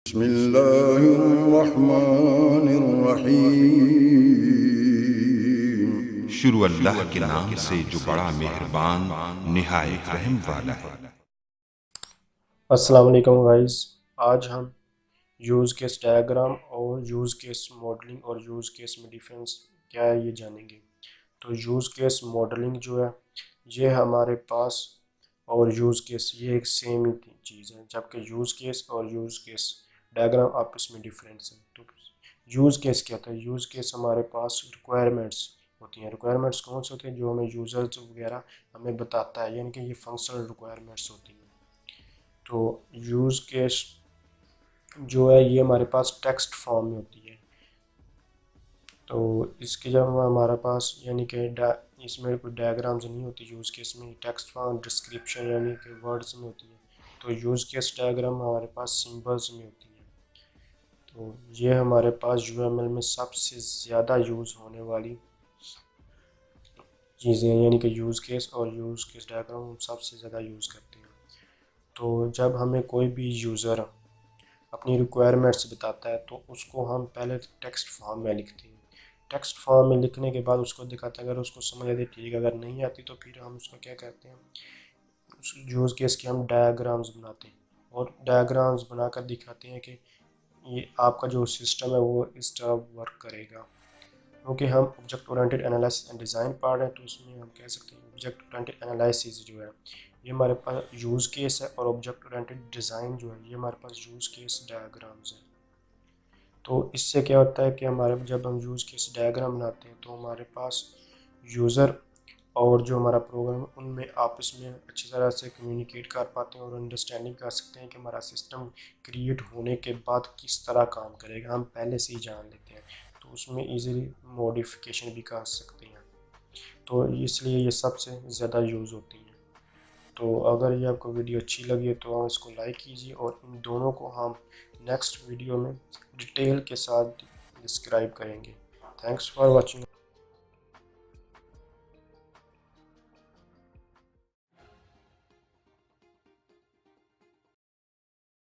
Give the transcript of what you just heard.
बिस्मिल्लाहिर्रहमानिर्रहीम। शुरू अल्लाह के नाम से जो बड़ा मेहरबान निहायत रहम वाला है। अस्सलाम वालेकुम गाइस। आज हम यूज़ केस डायग्राम और यूज़ केस मॉडलिंग और यूज़ केस में डिफरेंस क्या है ये जानेंगे। तो यूज़ केस मॉडलिंग जो है ये हमारे पास और यूज़ केस ये एक सेम ही चीज़ है, जबकि यूज़ केस और यूज़ केस डायग्राम आपस में डिफरेंस है। तो यूज़ केस क्या था? यूज़ केस हमारे पास रिक्वायरमेंट्स होती हैं। रिक्वायरमेंट्स कौन से होते हैं? जो हमें यूज़र्स वगैरह हमें बताता है, यानी कि ये फंक्शनल रिक्वायरमेंट्स होती हैं। तो यूज़ केस जो है ये हमारे पास टेक्स्ट फॉर्म में होती है। तो इसके जब हमारे पास यानी कि इसमें कोई डायग्राम्स नहीं होती, यूज़ केस में टेक्स्ट फॉर्म डिस्क्रिप्शन यानी कि वर्ड्स में होती है। तो यूज़ केस डायग्राम हमारे पास सिंबल्स में होती है। तो ये हमारे पास यूएमएल में सबसे ज़्यादा यूज़ होने वाली चीज़ें हैं, यानी कि यूज़ केस और यूज़ केस डायग्राम हम सबसे ज़्यादा यूज़ करते हैं। तो जब हमें कोई भी यूज़र अपनी रिक्वायरमेंट्स बताता है तो उसको हम पहले टेक्स्ट फॉर्म में लिखते हैं। टेक्स्ट फॉर्म में लिखने के बाद उसको दिखाते हैं, अगर उसको समझ आती ठीक, अगर नहीं आती तो फिर हम उसको क्या करते हैं, उस यूज़ केस के हम डायग्राम्स बनाते हैं और डायग्राम्स बनाकर दिखाते हैं कि ये आपका जो सिस्टम है वो इस तरह वर्क करेगा। क्योंकि हम object oriented analysis and design पढ़ रहे हैं, तो उसमें हम कह सकते हैं ऑब्जेक्ट ओरिएंटेड एनालिसिस जो है ये हमारे पास यूज़ केस है, और ऑब्जेक्ट ओरिएंटेड डिज़ाइन जो है ये हमारे पास यूज़ केस डायग्राम्स है। तो इससे क्या होता है कि हमारे जब हम यूज़ केस डायग्राम बनाते हैं तो हमारे पास यूज़र और जो हमारा प्रोग्राम है उनमें आपस में अच्छी तरह से कम्युनिकेट कर पाते हैं और अंडरस्टैंडिंग कर सकते हैं कि हमारा सिस्टम क्रिएट होने के बाद किस तरह काम करेगा, हम पहले से ही जान लेते हैं। तो उसमें इजीली मॉडिफिकेशन भी कर सकते हैं। तो इसलिए ये सबसे ज़्यादा यूज़ होती हैं। तो अगर ये आपको वीडियो अच्छी लगी है तो आप इसको लाइक कीजिए, और इन दोनों को हम नेक्स्ट वीडियो में डिटेल के साथ डिस्क्राइब करेंगे। Thanks for watching.